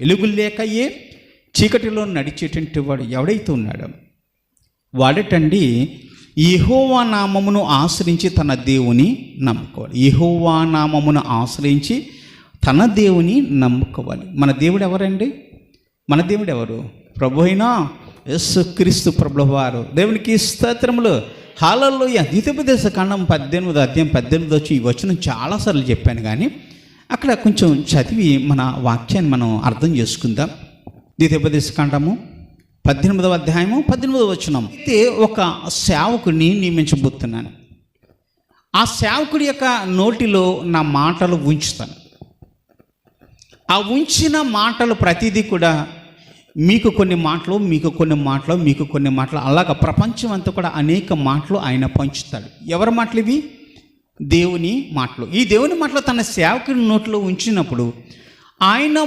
వెలుగు లేకయే చీకటిలో నడిచేటువంటి వాడు ఎవడైతే ఉన్నాడో వాడటండి యెహోవా నామమును ఆశ్రయించి తన దేవుని నమ్ముకోవాలి. యెహోవా నామమును ఆశ్రయించి తన దేవుని నమ్ముకోవాలి. మన దేవుడు ఎవరండి? మన దేవుడు ఎవరు? ప్రభు అయినా యేసుక్రీస్తు ప్రభువారు. దేవునికి స్తోత్రములు. హల్లెలూయా. ద్వితీయోపదేశ కాండం 18వ అధ్యాయం 18 వచ్చి ఈ వచనం చాలాసార్లు చెప్పాను, కానీ అక్కడ కొంచెం చదివి మన వాక్యాన్ని మనం అర్థం చేసుకుందాం. ద్వితీయోపదేశ కాండము 18వ అధ్యాయము 18వ వచనం. అయితే ఒక సేవకుడిని నియమించబోతున్నాను. ఆ సేవకుడి యొక్క నోటిలో నా మాటలు ఉంచుతాను. ఆ ఉంచిన మాటలు ప్రతిదీ కూడా మీకు కొన్ని మాటలు, మీకు కొన్ని మాటలు, మీకు కొన్ని మాటలు, అలాగ ప్రపంచం అంతా కూడా అనేక మాటలు ఆయన పంచుతాడు. ఎవరి మాటలు ఇవి? దేవుని మాటలు. ఈ దేవుని మాటలు తన సేవకుడి నోట్లో ఉంచినప్పుడు ఆయన